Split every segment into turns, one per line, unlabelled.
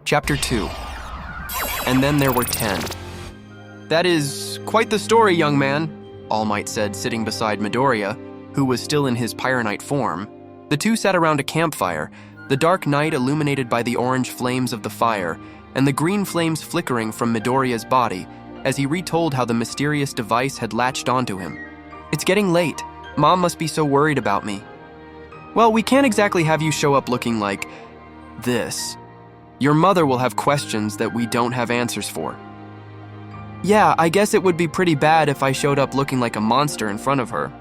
Chapter 2. And then there were 10. That is quite the story, young man, All Might said, sitting beside Midoriya, who was still in his Pyronite form. The two sat around a campfire, the dark night illuminated by the orange flames of the fire, and the green flames flickering from Midoriya's body, as he retold how the mysterious device had latched onto him. It's getting late. Mom must be so worried about me. Well, we can't exactly have you show up looking like this. Your mother will have questions that we don't have answers for. Yeah, I guess it would be pretty bad if I showed up looking like a monster in front of her.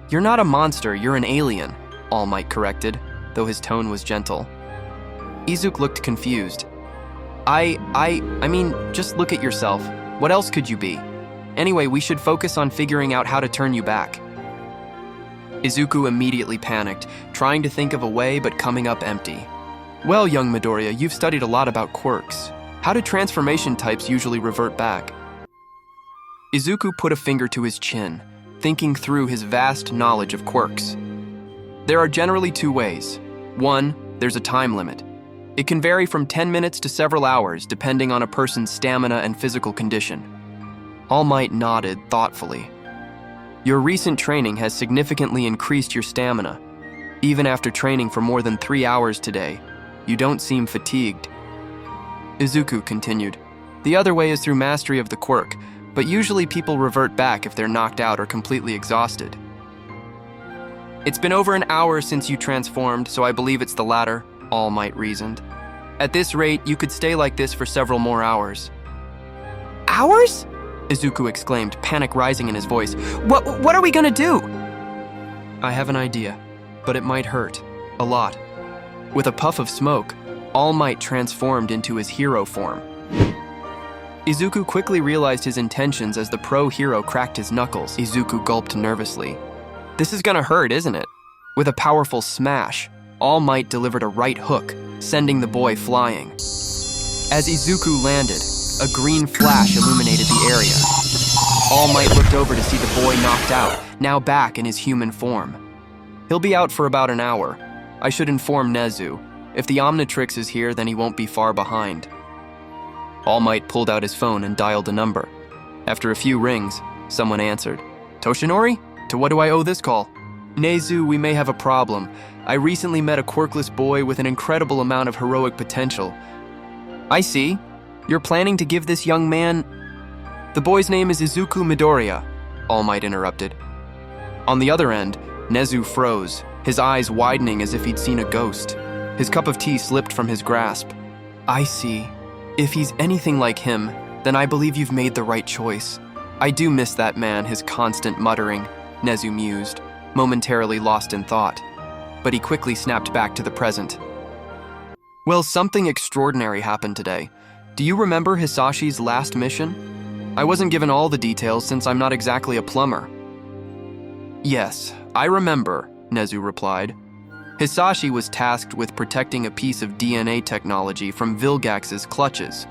You're not a monster, you're an alien, All Might corrected, though his tone was gentle. Izuku looked confused. I mean, just look at yourself. What else could you be? Anyway, we should focus on figuring out how to turn you back. Izuku immediately panicked, trying to think of a way but coming up empty. Well, young Midoriya, you've studied a lot about quirks. How do transformation types usually revert back? Izuku put a finger to his chin, thinking through his vast knowledge of quirks. There are generally two ways. One, there's a time limit. It can vary from 10 minutes to several hours, depending on a person's stamina and physical condition. All Might nodded thoughtfully. Your recent training has significantly increased your stamina. Even after training for more than 3 hours today, you don't seem fatigued. Izuku continued. The other way is through mastery of the quirk, but usually people revert back if they're knocked out or completely exhausted. It's been over an hour since you transformed, so I believe it's the latter, All Might reasoned. At this rate, you could stay like this for several more hours. Hours? Izuku exclaimed, panic rising in his voice. What are we gonna do? I have an idea, but it might hurt. A lot. With a puff of smoke, All Might transformed into his hero form. Izuku quickly realized his intentions as the pro-hero cracked his knuckles. Izuku gulped nervously. This is gonna hurt, isn't it? With a powerful smash, All Might delivered a right hook, sending the boy flying. As Izuku landed, a green flash illuminated the area. All Might looked over to see the boy knocked out, now back in his human form. He'll be out for about an hour. I should inform Nezu. If the Omnitrix is here, then he won't be far behind. All Might pulled out his phone and dialed a number. After a few rings, someone answered. Toshinori? To what do I owe this call? Nezu, we may have a problem. I recently met a quirkless boy with an incredible amount of heroic potential. I see. You're planning to give this young man... The boy's name is Izuku Midoriya, All Might interrupted. On the other end, Nezu froze, his eyes widening as if he'd seen a ghost. His cup of tea slipped from his grasp. I see. If he's anything like him, then I believe you've made the right choice. I do miss that man, his constant muttering, Nezu mused, momentarily lost in thought. But he quickly snapped back to the present. Well, something extraordinary happened today. Do you remember Hisashi's last mission? I wasn't given all the details since I'm not exactly a plumber. Yes, I remember, Nezu replied. Hisashi was tasked with protecting a piece of DNA technology from Vilgax's clutches.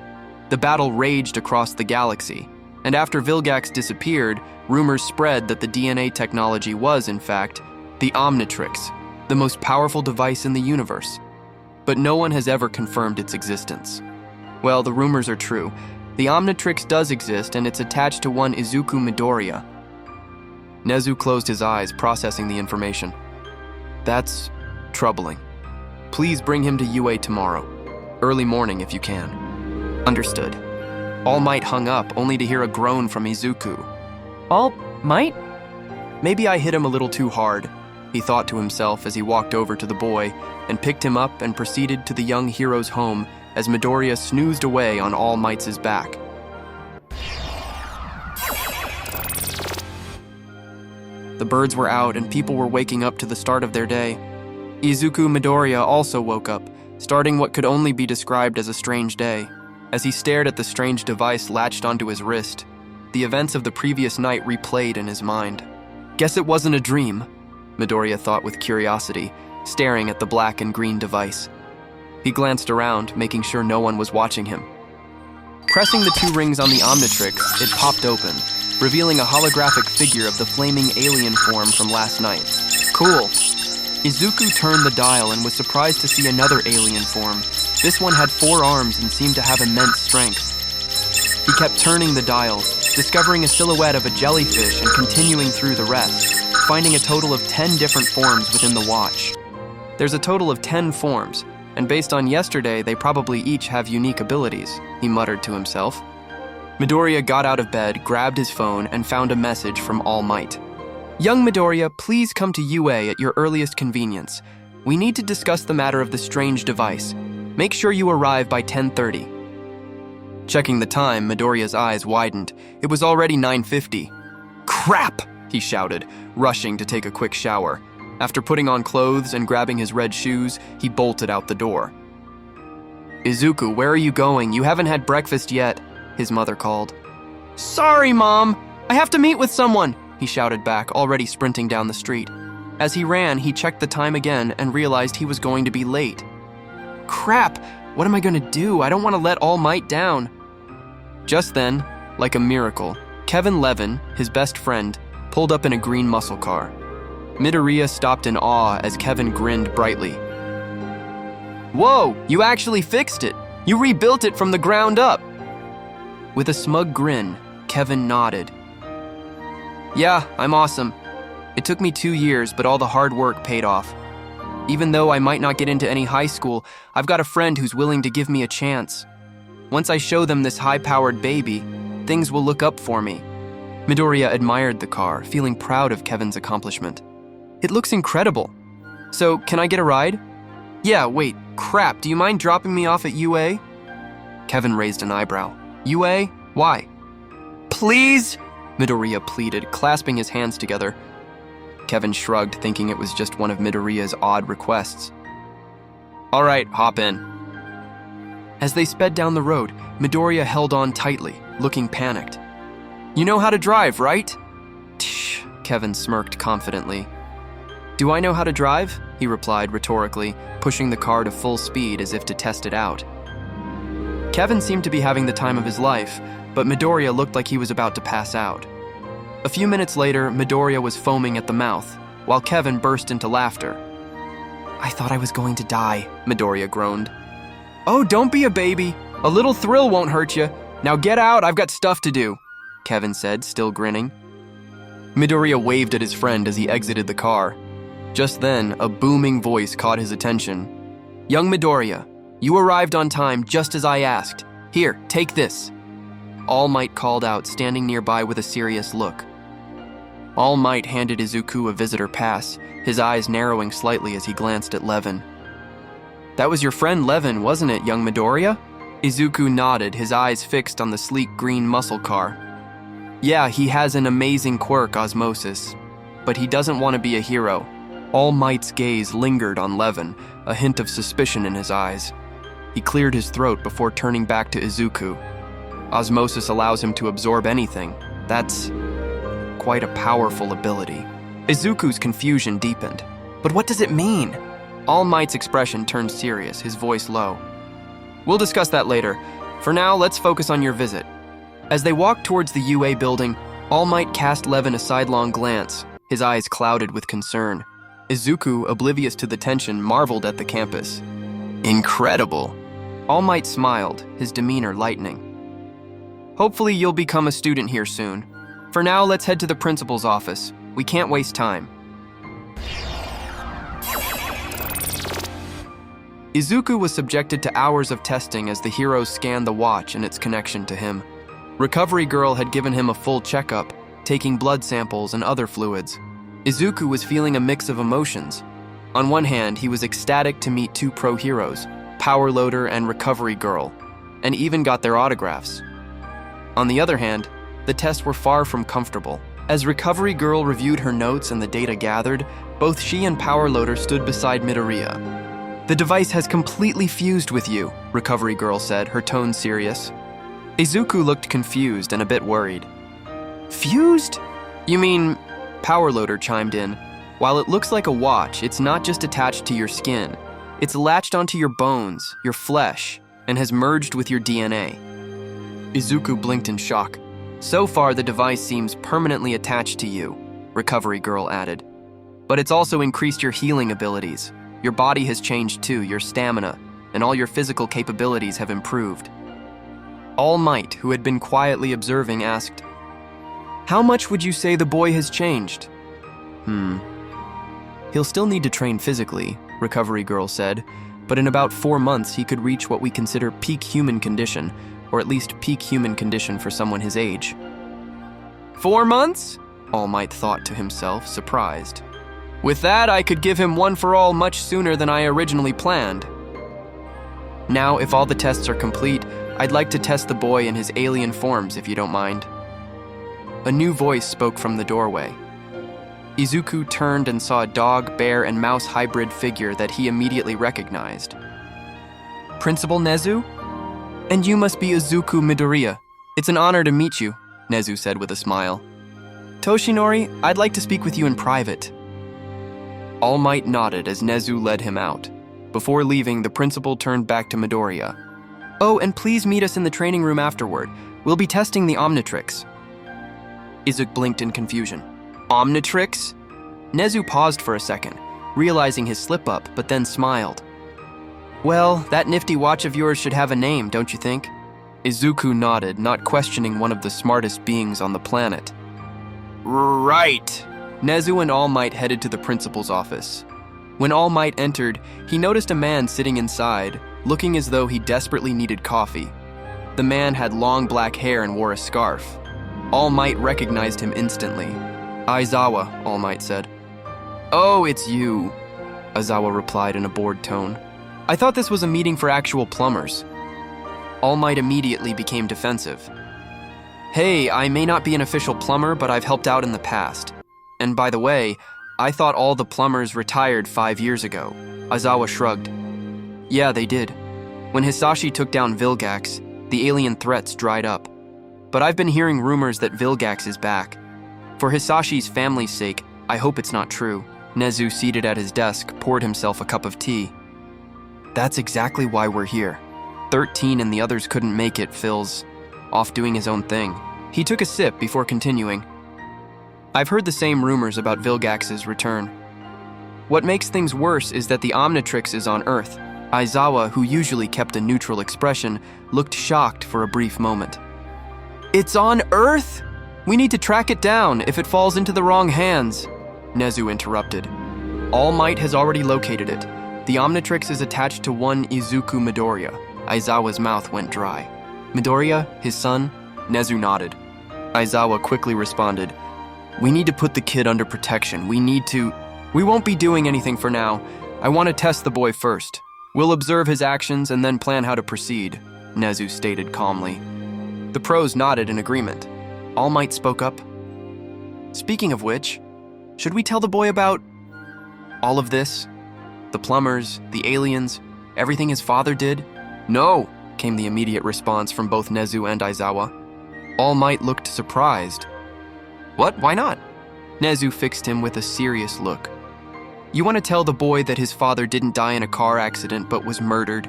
The battle raged across the galaxy, and after Vilgax disappeared, rumors spread that the DNA technology was, in fact, the Omnitrix, the most powerful device in the universe. But no one has ever confirmed its existence. Well, the rumors are true. The Omnitrix does exist, and it's attached to one Izuku Midoriya. Nezu closed his eyes, processing the information. That's troubling. Please bring him to UA tomorrow. Early morning if you can. Understood. All Might hung up, only to hear a groan from Izuku. All Might? Maybe I hit him a little too hard, he thought to himself as he walked over to the boy and picked him up and proceeded to the young hero's home as Midoriya snoozed away on All Might's back. The birds were out and people were waking up to the start of their day. Izuku Midoriya also woke up, starting what could only be described as a strange day. As he stared at the strange device latched onto his wrist, the events of the previous night replayed in his mind. Guess it wasn't a dream, Midoriya thought with curiosity, staring at the black and green device. He glanced around, making sure no one was watching him. Pressing the 2 rings on the Omnitrix, it popped open, revealing a holographic figure of the flaming alien form from last night. Cool. Izuku turned the dial and was surprised to see another alien form, This one had 4 arms and seemed to have immense strength. He kept turning the dials, discovering a silhouette of a jellyfish and continuing through the rest, finding a total of 10 different forms within the watch. There's a total of 10 forms, and based on yesterday, they probably each have unique abilities, he muttered to himself. Midoriya got out of bed, grabbed his phone, and found a message from All Might. Young Midoriya, please come to UA at your earliest convenience. We need to discuss the matter of the strange device. Make sure you arrive by 10:30. Checking the time, Midoriya's eyes widened. It was already 9:50. Crap! He shouted, rushing to take a quick shower. After putting on clothes and grabbing his red shoes, he bolted out the door. Izuku, where are you going? You haven't had breakfast yet, his mother called. Sorry, Mom! I have to meet with someone, he shouted back, already sprinting down the street. As he ran, he checked the time again and realized he was going to be late. Crap! What am I going to do? I don't want to let All Might down. Just then, like a miracle, Kevin Levin, his best friend, pulled up in a green muscle car. Midoriya stopped in awe as Kevin grinned brightly. Whoa, you actually fixed it! You rebuilt it from the ground up! With a smug grin, Kevin nodded. Yeah, I'm awesome. It took me 2 years, but all the hard work paid off. Even though I might not get into any high school, I've got a friend who's willing to give me a chance. Once I show them this high-powered baby, things will look up for me. Midoriya admired the car, feeling proud of Kevin's accomplishment. It looks incredible. So, can I get a ride? Yeah, wait, crap, do you mind dropping me off at UA? Kevin raised an eyebrow. UA? Why? Please? Midoriya pleaded, clasping his hands together. Kevin shrugged, thinking it was just one of Midoriya's odd requests. All right, hop in. As they sped down the road, Midoriya held on tightly, looking panicked. You know how to drive, right? Tsh, Kevin smirked confidently. Do I know how to drive? He replied rhetorically, pushing the car to full speed as if to test it out. Kevin seemed to be having the time of his life, but Midoriya looked like he was about to pass out. A few minutes later, Midoriya was foaming at the mouth, while Kevin burst into laughter. I thought I was going to die, Midoriya groaned. Oh, don't be a baby. A little thrill won't hurt you. Now get out, I've got stuff to do, Kevin said, still grinning. Midoriya waved at his friend as he exited the car. Just then, a booming voice caught his attention. Young Midoriya, you arrived on time just as I asked. Here, take this. All Might called out, standing nearby with a serious look. All Might handed Izuku a visitor pass, his eyes narrowing slightly as he glanced at Levin. That was your friend Levin, wasn't it, young Midoriya? Izuku nodded, his eyes fixed on the sleek green muscle car. Yeah, he has an amazing quirk, osmosis. But he doesn't want to be a hero. All Might's gaze lingered on Levin, a hint of suspicion in his eyes. He cleared his throat before turning back to Izuku. Osmosis allows him to absorb anything. That's quite a powerful ability. Izuku's confusion deepened. But what does it mean? All Might's expression turned serious, his voice low. We'll discuss that later. For now, let's focus on your visit. As they walked towards the UA building, All Might cast Levin a sidelong glance, his eyes clouded with concern. Izuku, oblivious to the tension, marveled at the campus. Incredible. All Might smiled, his demeanor lightening. Hopefully you'll become a student here soon. For now, let's head to the principal's office. We can't waste time. Izuku was subjected to hours of testing as the heroes scanned the watch and its connection to him. Recovery Girl had given him a full checkup, taking blood samples and other fluids. Izuku was feeling a mix of emotions. On one hand, he was ecstatic to meet 2 pro heroes, Power Loader and Recovery Girl, and even got their autographs. On the other hand, the tests were far from comfortable. As Recovery Girl reviewed her notes and the data gathered, both she and Power Loader stood beside Midoriya. The device has completely fused with you, Recovery Girl said, her tone serious. Izuku looked confused and a bit worried. Fused? You mean... Power Loader chimed in. While it looks like a watch, it's not just attached to your skin. It's latched onto your bones, your flesh, and has merged with your DNA. Izuku blinked in shock. So far, the device seems permanently attached to you, Recovery Girl added. But it's also increased your healing abilities. Your body has changed too, your stamina. and all your physical capabilities have improved. All Might, who had been quietly observing, asked, "How much would you say the boy has changed?" He'll still need to train physically, Recovery Girl said, but in about 4 months he could reach what we consider peak human condition, or at least peak human condition for someone his age. 4 months? All Might thought to himself, surprised. With that, I could give him one for all much sooner than I originally planned. Now, if all the tests are complete, I'd like to test the boy in his alien forms, if you don't mind. A new voice spoke from the doorway. Izuku turned and saw a dog, bear, and mouse hybrid figure that he immediately recognized. Principal Nezu? And you must be Izuku Midoriya. It's an honor to meet you, Nezu said with a smile. Toshinori, I'd like to speak with you in private. All Might nodded as Nezu led him out. Before leaving, the principal turned back to Midoriya. Oh, and please meet us in the training room afterward. We'll be testing the Omnitrix. Izuku blinked in confusion. Omnitrix? Nezu paused for a second, realizing his slip-up, but then smiled. Well, that nifty watch of yours should have a name, don't you think? Izuku nodded, not questioning one of the smartest beings on the planet. Right. Nezu and All Might headed to the principal's office. When All Might entered, he noticed a man sitting inside, looking as though he desperately needed coffee. The man had long black hair and wore a scarf. All Might recognized him instantly. Aizawa, All Might said. Oh, it's you, Aizawa replied in a bored tone. I thought this was a meeting for actual plumbers. All Might immediately became defensive. Hey, I may not be an official plumber, but I've helped out in the past. And by the way, I thought all the plumbers retired 5 years ago. Aizawa shrugged. Yeah, they did. When Hisashi took down Vilgax, the alien threats dried up. But I've been hearing rumors that Vilgax is back. For Hisashi's family's sake, I hope it's not true. Nezu, seated at his desk, poured himself a cup of tea. That's exactly why we're here. 13 and the others couldn't make it. Phil's off doing his own thing. He took a sip before continuing. I've heard the same rumors about Vilgax's return. What makes things worse is that the Omnitrix is on Earth. Aizawa, who usually kept a neutral expression, looked shocked for a brief moment. It's on Earth? We need to track it down if it falls into the wrong hands, Nezu interrupted. All Might has already located it. The Omnitrix is attached to one Izuku Midoriya. Aizawa's mouth went dry. Midoriya, his son? Nezu nodded. Aizawa quickly responded. We need to put the kid under protection. We won't be doing anything for now. I want to test the boy first. We'll observe his actions and then plan how to proceed, Nezu stated calmly. The pros nodded in agreement. All Might spoke up. Speaking of which, should we tell the boy about all of this? The plumbers, the aliens, everything his father did? No, came the immediate response from both Nezu and Aizawa. All Might looked surprised. What? Why not? Nezu fixed him with a serious look. You want to tell the boy that his father didn't die in a car accident but was murdered?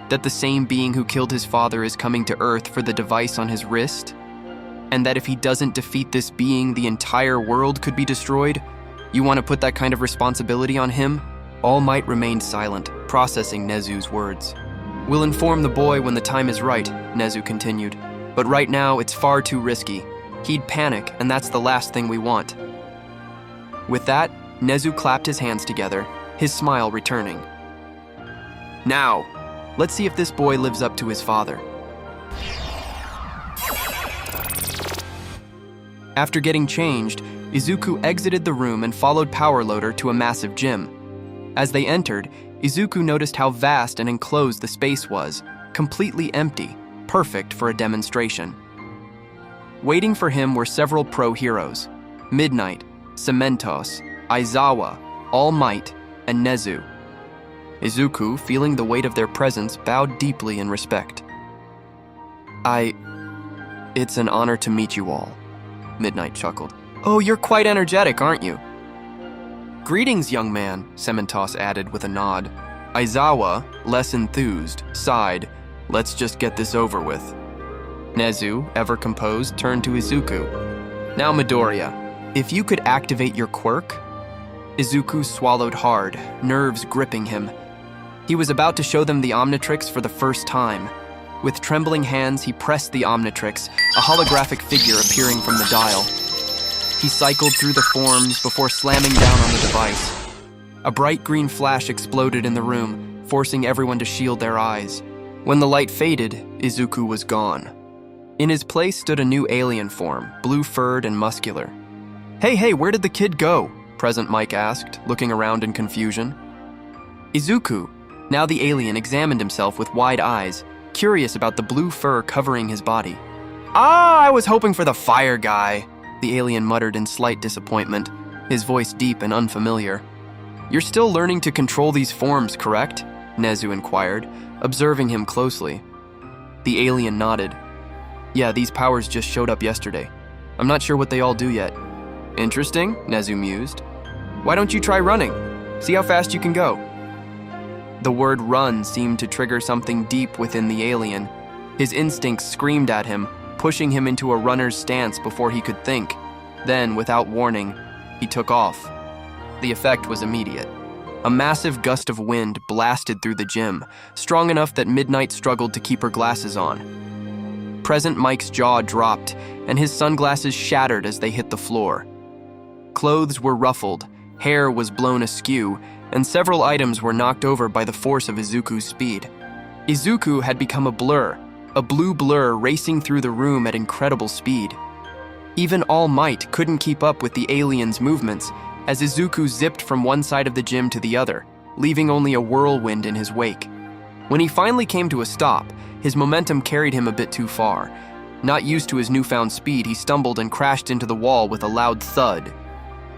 That the same being who killed his father is coming to Earth for the device on his wrist? And that if he doesn't defeat this being, the entire world could be destroyed? You want to put that kind of responsibility on him? All Might remained silent, processing Nezu's words. We'll inform the boy when the time is right, Nezu continued. But right now, it's far too risky. He'd panic, and that's the last thing we want. With that, Nezu clapped his hands together, his smile returning. Now, let's see if this boy lives up to his father. After getting changed, Izuku exited the room and followed Power Loader to a massive gym. As they entered, Izuku noticed how vast and enclosed the space was, completely empty, perfect for a demonstration. Waiting for him were several pro heroes: Midnight, Cementos, Aizawa, All Might, and Nezu. Izuku, feeling the weight of their presence, bowed deeply in respect. It's an honor to meet you all, Midnight chuckled. Oh, you're quite energetic, aren't you? Greetings, young man, Cementos added with a nod. Aizawa, less enthused, sighed. Let's just get this over with. Nezu, ever composed, turned to Izuku. Now, Midoriya, if you could activate your quirk? Izuku swallowed hard, nerves gripping him. He was about to show them the Omnitrix for the first time. With trembling hands, he pressed the Omnitrix, a holographic figure appearing from the dial. He cycled through the forms before slamming down on the device. A bright green flash exploded in the room, forcing everyone to shield their eyes. When the light faded, Izuku was gone. In his place stood a new alien form, blue-furred and muscular. Hey, where did the kid go?" Present Mike asked, looking around in confusion. Izuku, now the alien, examined himself with wide eyes, curious about the blue fur covering his body. "I was hoping for the fire guy," the alien muttered in slight disappointment, his voice deep and unfamiliar. "You're still learning to control these forms, correct?" Nezu inquired, observing him closely. The alien nodded. "Yeah, these powers just showed up yesterday. I'm not sure what they all do yet." "Interesting," Nezu mused. "Why don't you try running? See how fast you can go." The word run seemed to trigger something deep within the alien. His instincts screamed at him, pushing him into a runner's stance before he could think. Then, without warning, he took off. The effect was immediate. A massive gust of wind blasted through the gym, strong enough that Midnight struggled to keep her glasses on. Present Mike's jaw dropped, and his sunglasses shattered as they hit the floor. Clothes were ruffled, hair was blown askew, and several items were knocked over by the force of Izuku's speed. Izuku had become a blue blur racing through the room at incredible speed. Even All Might couldn't keep up with the alien's movements as Izuku zipped from one side of the gym to the other, leaving only a whirlwind in his wake. When he finally came to a stop, his momentum carried him a bit too far. Not used to his newfound speed, he stumbled and crashed into the wall with a loud thud.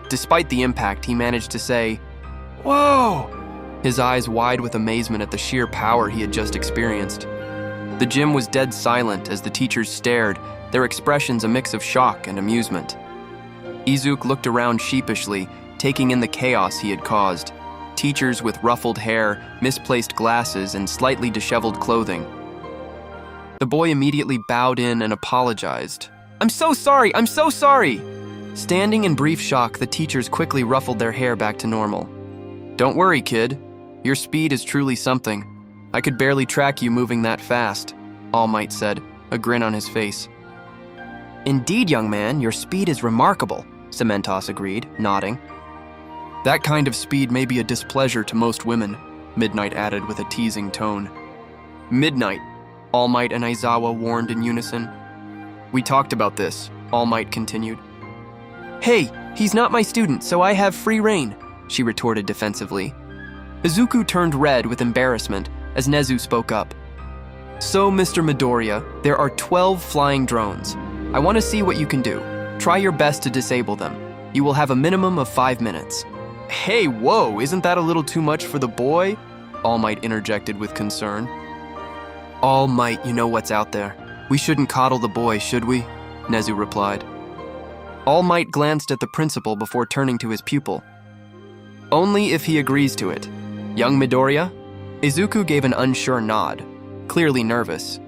Despite the impact, he managed to say, "Whoa!" his eyes wide with amazement at the sheer power he had just experienced. The gym was dead silent as the teachers stared, their expressions a mix of shock and amusement. Izuku looked around sheepishly, taking in the chaos he had caused. Teachers with ruffled hair, misplaced glasses, and slightly disheveled clothing. The boy immediately bowed in and apologized. I'm so sorry! Standing in brief shock, the teachers quickly ruffled their hair back to normal. Don't worry, kid. Your speed is truly something. I could barely track you moving that fast, All Might said, a grin on his face. Indeed, young man, your speed is remarkable, Cementos agreed, nodding. That kind of speed may be a displeasure to most women, Midnight added with a teasing tone. Midnight, All Might and Aizawa warned in unison. We talked about this, All Might continued. Hey, he's not my student, so I have free reign, she retorted defensively. Izuku turned red with embarrassment as Nezu spoke up. So, Mr. Midoriya, there are 12 flying drones. I want to see what you can do. Try your best to disable them. You will have a minimum of 5 minutes. Hey, whoa, isn't that a little too much for the boy? All Might interjected with concern. All Might, you know what's out there. We shouldn't coddle the boy, should we? Nezu replied. All Might glanced at the principal before turning to his pupil. Only if he agrees to it. Young Midoriya? Izuku gave an unsure nod, clearly nervous.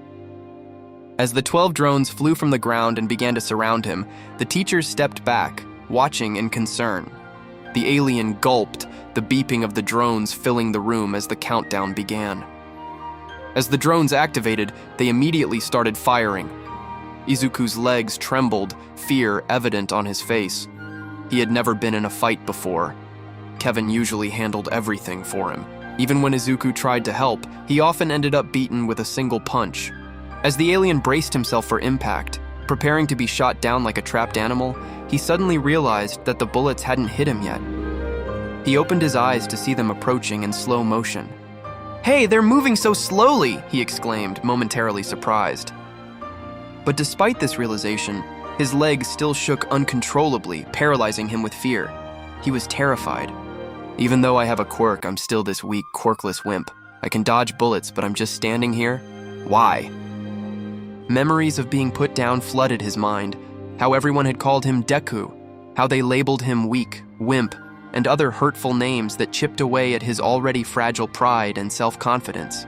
As the 12 drones flew from the ground and began to surround him, the teachers stepped back, watching in concern. The alien gulped, the beeping of the drones filling the room as the countdown began. As the drones activated, they immediately started firing. Izuku's legs trembled, fear evident on his face. He had never been in a fight before. Kevin usually handled everything for him. Even when Izuku tried to help, he often ended up beaten with a single punch. As the alien braced himself for impact, preparing to be shot down like a trapped animal, he suddenly realized that the bullets hadn't hit him yet. He opened his eyes to see them approaching in slow motion. Hey, they're moving so slowly, he exclaimed, momentarily surprised. But despite this realization, his legs still shook uncontrollably, paralyzing him with fear. He was terrified. Even though I have a quirk, I'm still this weak, quirkless wimp. I can dodge bullets, but I'm just standing here? Why? Memories of being put down flooded his mind, how everyone had called him Deku, how they labeled him weak, wimp, and other hurtful names that chipped away at his already fragile pride and self-confidence.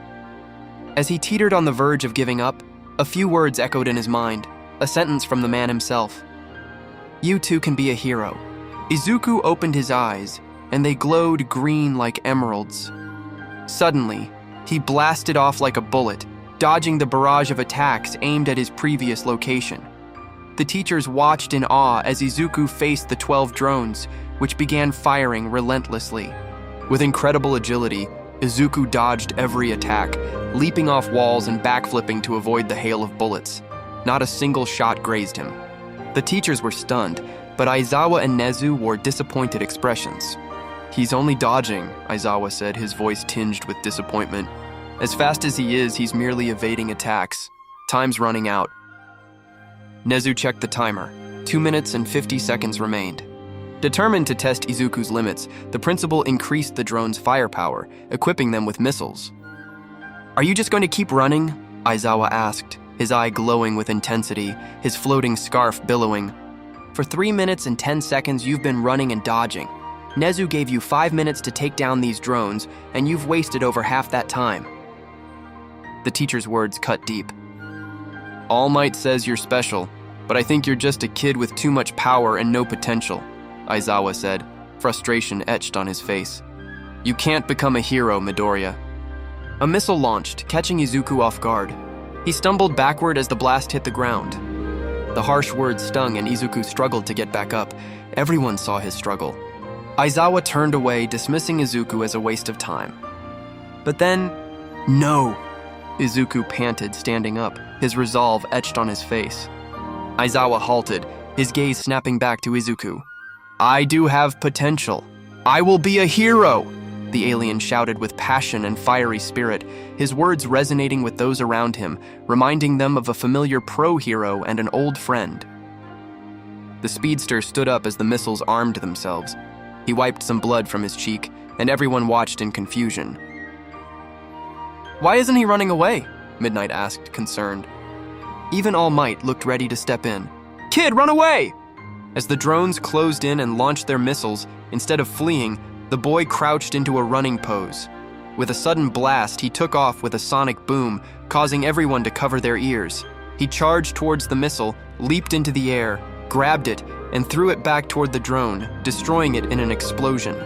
As he teetered on the verge of giving up, a few words echoed in his mind, a sentence from the man himself. You too can be a hero. Izuku opened his eyes, and they glowed green like emeralds. Suddenly, he blasted off like a bullet, dodging the barrage of attacks aimed at his previous location. The teachers watched in awe as Izuku faced the 12 drones, which began firing relentlessly. With incredible agility, Izuku dodged every attack, leaping off walls and backflipping to avoid the hail of bullets. Not a single shot grazed him. The teachers were stunned, but Aizawa and Nezu wore disappointed expressions. "He's only dodging," Aizawa said, his voice tinged with disappointment. "As fast as he is, he's merely evading attacks. Time's running out." Nezu checked the timer. 2 minutes and 50 seconds remained. Determined to test Izuku's limits, the principal increased the drone's firepower, equipping them with missiles. "Are you just going to keep running?" Aizawa asked, his eye glowing with intensity, his floating scarf billowing. "For 3 minutes and 10 seconds, you've been running and dodging. Nezu gave you 5 minutes to take down these drones, and you've wasted over half that time." The teacher's words cut deep. "All Might says you're special, but I think you're just a kid with too much power and no potential," Aizawa said, frustration etched on his face. "You can't become a hero, Midoriya." A missile launched, catching Izuku off guard. He stumbled backward as the blast hit the ground. The harsh words stung and Izuku struggled to get back up. Everyone saw his struggle. Aizawa turned away, dismissing Izuku as a waste of time. But then, "No!" Izuku panted, standing up, his resolve etched on his face. Aizawa halted, his gaze snapping back to Izuku. "I do have potential. I will be a hero!" The alien shouted with passion and fiery spirit, his words resonating with those around him, reminding them of a familiar pro-hero and an old friend. The speedster stood up as the missiles armed themselves. He wiped some blood from his cheek, and everyone watched in confusion. "Why isn't he running away?" Midnight asked, concerned. Even All Might looked ready to step in. "Kid, run away!" As the drones closed in and launched their missiles, instead of fleeing, the boy crouched into a running pose. With a sudden blast, he took off with a sonic boom, causing everyone to cover their ears. He charged towards the missile, leaped into the air, grabbed it, and threw it back toward the drone, destroying it in an explosion.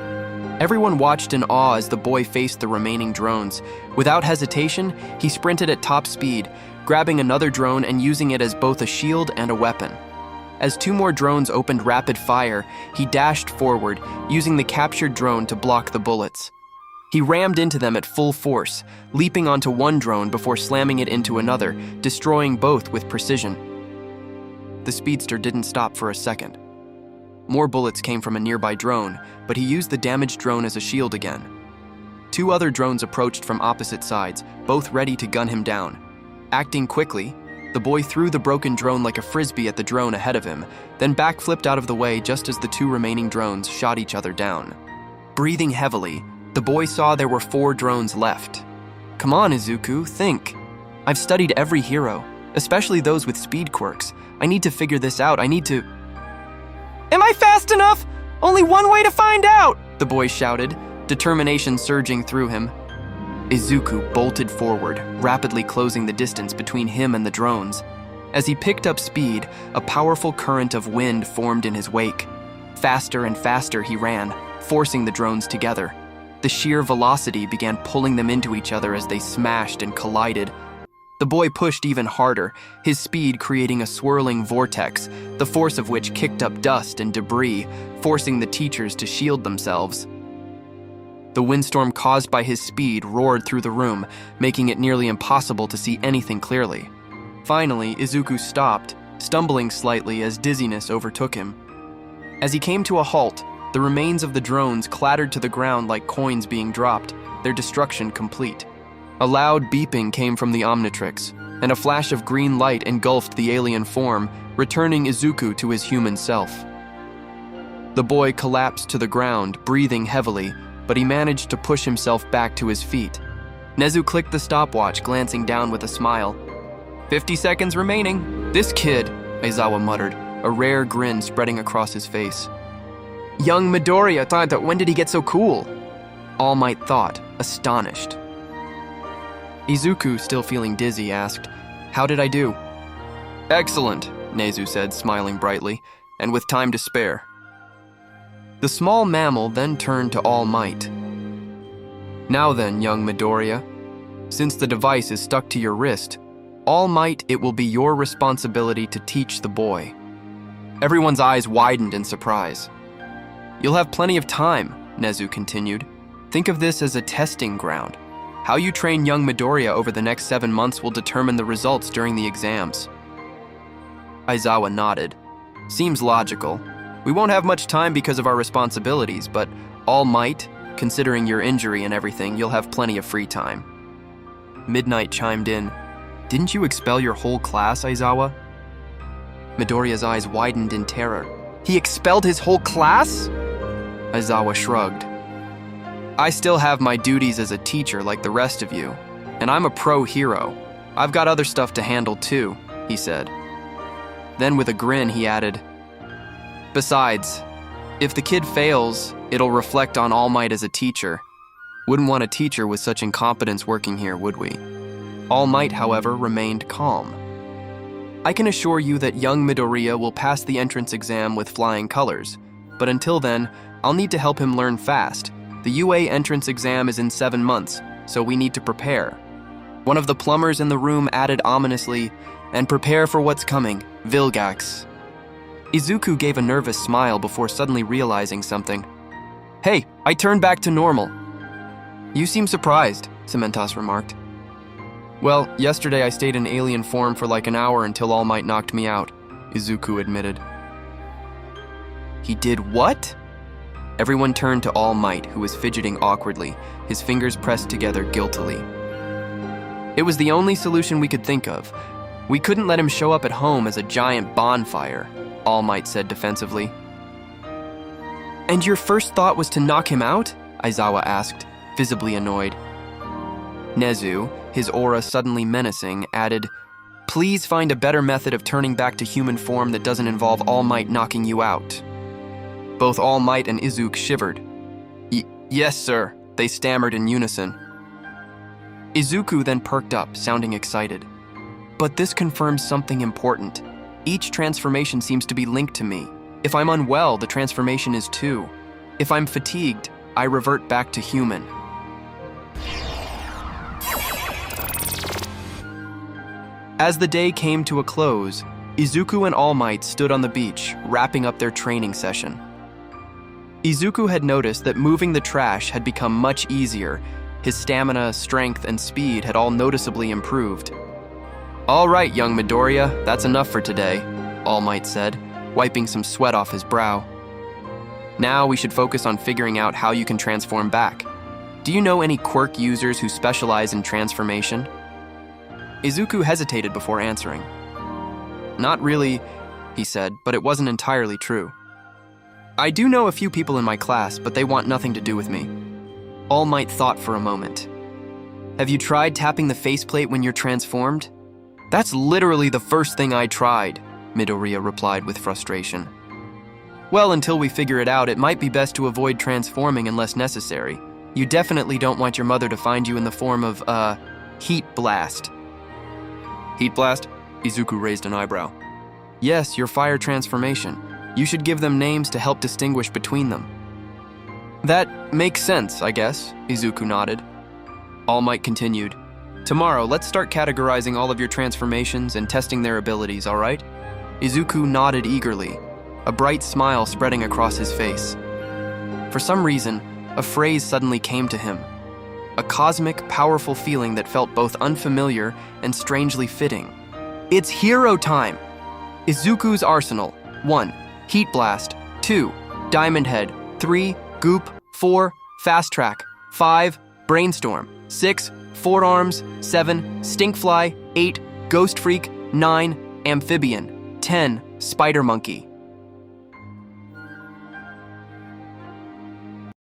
Everyone watched in awe as the boy faced the remaining drones. Without hesitation, he sprinted at top speed, grabbing another drone and using it as both a shield and a weapon. As 2 more drones opened rapid fire, he dashed forward, using the captured drone to block the bullets. He rammed into them at full force, leaping onto one drone before slamming it into another, destroying both with precision. The speedster didn't stop for a second. More bullets came from a nearby drone, but he used the damaged drone as a shield again. 2 other drones approached from opposite sides, both ready to gun him down. Acting quickly, the boy threw the broken drone like a frisbee at the drone ahead of him, then backflipped out of the way just as the 2 remaining drones shot each other down. Breathing heavily, the boy saw there were 4 drones left. "Come on, Izuku, think. I've studied every hero, especially those with speed quirks. I need to figure this out. I need to..." "Am I fast enough? Only one way to find out!" the boy shouted, determination surging through him. Izuku bolted forward, rapidly closing the distance between him and the drones. As he picked up speed, a powerful current of wind formed in his wake. Faster and faster he ran, forcing the drones together. The sheer velocity began pulling them into each other as they smashed and collided. The boy pushed even harder, his speed creating a swirling vortex, the force of which kicked up dust and debris, forcing the teachers to shield themselves. The windstorm caused by his speed roared through the room, making it nearly impossible to see anything clearly. Finally, Izuku stopped, stumbling slightly as dizziness overtook him. As he came to a halt, the remains of the drones clattered to the ground like coins being dropped, their destruction complete. A loud beeping came from the Omnitrix, and a flash of green light engulfed the alien form, returning Izuku to his human self. The boy collapsed to the ground, breathing heavily, but he managed to push himself back to his feet. Nezu clicked the stopwatch, glancing down with a smile. 50 seconds remaining. This kid, Aizawa muttered, a rare grin spreading across his face. Young Midoriya thought that when did he get so cool? All Might thought, astonished. Izuku, still feeling dizzy, asked, "How did I do?" "Excellent," Nezu said, smiling brightly, "and with time to spare." The small mammal then turned to All Might. Now then, young Midoriya, since the device is stuck to your wrist, All Might, it will be your responsibility to teach the boy. Everyone's eyes widened in surprise. You'll have plenty of time, Nezu continued. Think of this as a testing ground. How you train young Midoriya over the next 7 months will determine the results during the exams. Aizawa nodded. Seems logical. We won't have much time because of our responsibilities, but All Might, considering your injury and everything, you'll have plenty of free time. Midnight chimed in. Didn't you expel your whole class, Aizawa? Midoriya's eyes widened in terror. He expelled his whole class? Aizawa shrugged. I still have my duties as a teacher like the rest of you, and I'm a pro hero. I've got other stuff to handle too, he said. Then with a grin, he added, besides, if the kid fails, it'll reflect on All Might as a teacher. Wouldn't want a teacher with such incompetence working here, would we? All Might, however, remained calm. I can assure you that young Midoriya will pass the entrance exam with flying colors, but until then, I'll need to help him learn fast. The UA entrance exam is in 7 months, so we need to prepare. One of the plumbers in the room added ominously, and prepare for what's coming, Vilgax. Izuku gave a nervous smile before suddenly realizing something. Hey, I turned back to normal. You seem surprised, Cementos remarked. Well, yesterday I stayed in alien form for like an hour until All Might knocked me out, Izuku admitted. He did what? Everyone turned to All Might, who was fidgeting awkwardly, his fingers pressed together guiltily. It was the only solution we could think of. We couldn't let him show up at home as a giant bonfire, All Might said defensively. And your first thought was to knock him out? Aizawa asked, visibly annoyed. Nezu, his aura suddenly menacing, added, please find a better method of turning back to human form that doesn't involve All Might knocking you out. Both All Might and Izuku shivered. Yes, sir, they stammered in unison. Izuku then perked up, sounding excited. But this confirms something important. Each transformation seems to be linked to me. If I'm unwell, the transformation is too. If I'm fatigued, I revert back to human. As the day came to a close, Izuku and All Might stood on the beach, wrapping up their training session. Izuku had noticed that moving the trash had become much easier. His stamina, strength, and speed had all noticeably improved. All right, young Midoriya, that's enough for today, All Might said, wiping some sweat off his brow. Now we should focus on figuring out how you can transform back. Do you know any quirk users who specialize in transformation? Izuku hesitated before answering. Not really, he said, but it wasn't entirely true. I do know a few people in my class, but they want nothing to do with me. All Might thought for a moment. Have you tried tapping the faceplate when you're transformed? That's literally the first thing I tried, Midoriya replied with frustration. Well, until we figure it out, it might be best to avoid transforming unless necessary. You definitely don't want your mother to find you in the form of, Heat Blast. Heat Blast? Izuku raised an eyebrow. Yes, your fire transformation. You should give them names to help distinguish between them. That makes sense, I guess, Izuku nodded. All Might continued. Tomorrow, let's start categorizing all of your transformations and testing their abilities, all right? Izuku nodded eagerly, a bright smile spreading across his face. For some reason, a phrase suddenly came to him. A cosmic, powerful feeling that felt both unfamiliar and strangely fitting. It's hero time! Izuku's Arsenal. 1. Heat Blast. 2. Diamond Head. 3. Goop. 4. Fast Track. 5. Brainstorm. 6. Forearms. 7. Stinkfly. 8. Ghost Freak. 9. Amphibian. 10. Spider Monkey.